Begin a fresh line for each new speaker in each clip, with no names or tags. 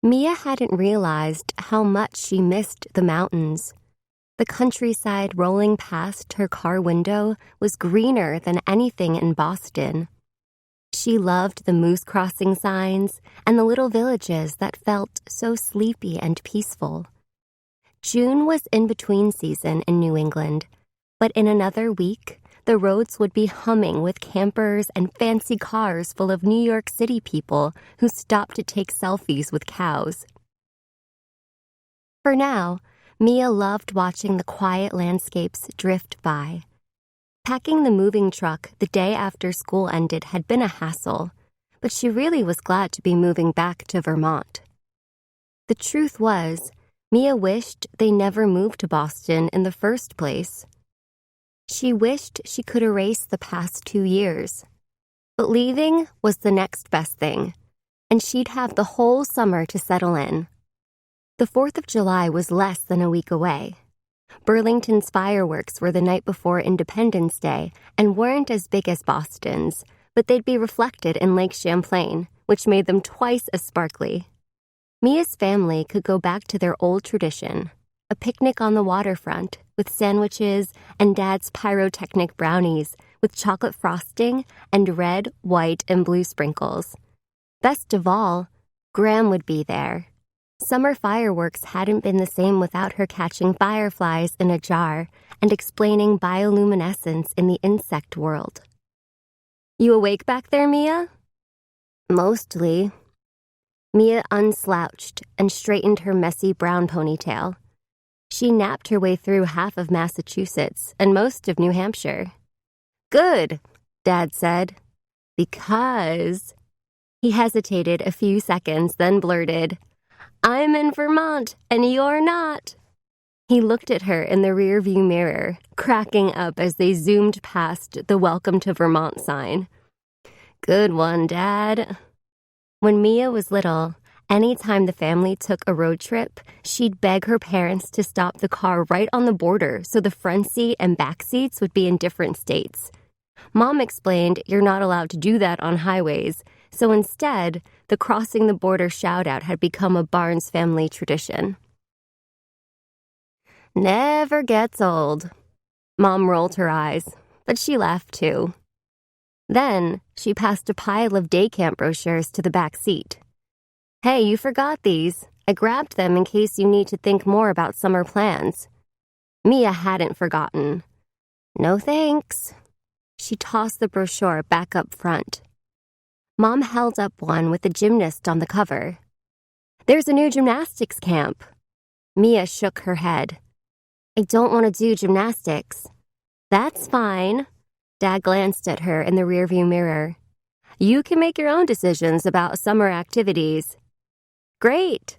Mia hadn't realized how much she missed the mountains. The countryside rolling past her car window was greener than anything in Boston. She loved the moose crossing signs and the little villages that felt so sleepy and peaceful. June was in-between season in New England, but in another week, the roads would be humming with campers and fancy cars full of New York City people who stopped to take selfies with cows. For now, Mia loved watching the quiet landscapes drift by. Packing the moving truck the day after school ended had been a hassle, but she really was glad to be moving back to Vermont. The truth was, Mia wished they never moved to Boston in the first place. She wished she could erase the past 2 years. But leaving was the next best thing, and she'd have the whole summer to settle in. The 4th of July was less than a week away. Burlington's fireworks were the night before Independence Day and weren't as big as Boston's, but they'd be reflected in Lake Champlain, which made them twice as sparkly. Mia's family could go back to their old tradition, a picnic on the waterfront with sandwiches and Dad's pyrotechnic brownies with chocolate frosting and red, white, and blue sprinkles. Best of all, Graham would be there. Summer fireworks hadn't been the same without her catching fireflies in a jar and explaining bioluminescence in the insect world. "You awake back there, Mia?" "Mostly." Mia unslouched and straightened her messy brown ponytail. She napped her way through half of Massachusetts and most of New Hampshire. "Good," Dad said. "Because..." He hesitated a few seconds, then blurted, "I'm in Vermont, and you're not." He looked at her in the rearview mirror, cracking up as they zoomed past the Welcome to Vermont sign. "Good one, Dad." When Mia was little, anytime the family took a road trip, she'd beg her parents to stop the car right on the border so the front seat and back seats would be in different states. Mom explained you're not allowed to do that on highways, so instead, the crossing the border shout-out had become a Barnes family tradition. "Never gets old." Mom rolled her eyes, but she laughed too. Then, she passed a pile of day camp brochures to the back seat. "Hey, you forgot these. I grabbed them in case you need to think more about summer plans." Mia hadn't forgotten. "No thanks." She tossed the brochure back up front. Mom held up one with a gymnast on the cover. "There's a new gymnastics camp." Mia shook her head. "I don't want to do gymnastics." "That's fine." Dad glanced at her in the rearview mirror. "You can make your own decisions about summer activities." "Great."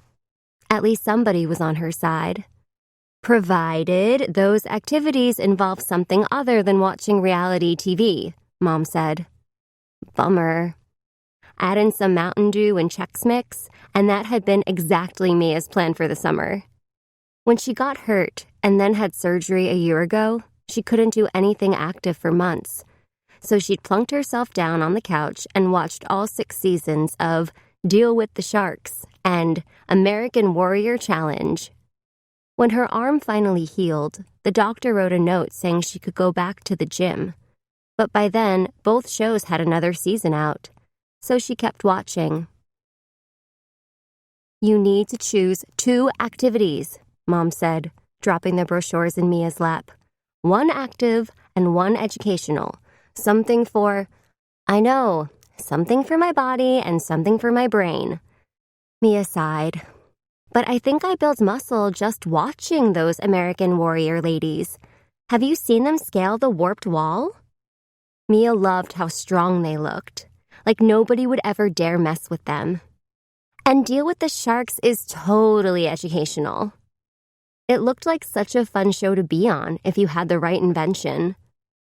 At least somebody was on her side. "Provided those activities involve something other than watching reality TV," Mom said. Bummer. Add in some Mountain Dew and Chex Mix, and that had been exactly Mia's plan for the summer. When she got hurt and then had surgery a year ago, she couldn't do anything active for months. So she'd plunked herself down on the couch and watched all 6 seasons of Deal with the Sharks and American Warrior Challenge. When her arm finally healed, the doctor wrote a note saying she could go back to the gym. But by then, both shows had another season out, so she kept watching. "You need to choose 2 activities," Mom said, dropping the brochures in Mia's lap. "One active and one educational. Something for..." "I know, something for my body and something for my brain." Mia sighed. "But I think I build muscle just watching those American Warrior ladies. Have you seen them scale the warped wall?" Mia loved how strong they looked, like nobody would ever dare mess with them. "And Deal with the Sharks is totally educational." It looked like such a fun show to be on if you had the right invention.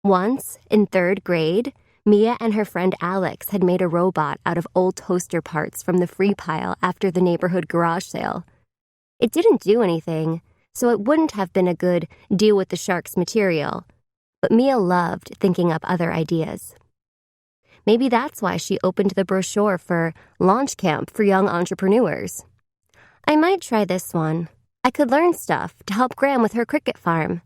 Once, in 3rd grade, Mia and her friend Alex had made a robot out of old toaster parts from the free pile after the neighborhood garage sale. It didn't do anything, so it wouldn't have been a good Deal with the Sharks material, but Mia loved thinking up other ideas. Maybe that's why she opened the brochure for Launch Camp for Young Entrepreneurs. I might try this one. I could learn stuff to help Gram with her cricket farm.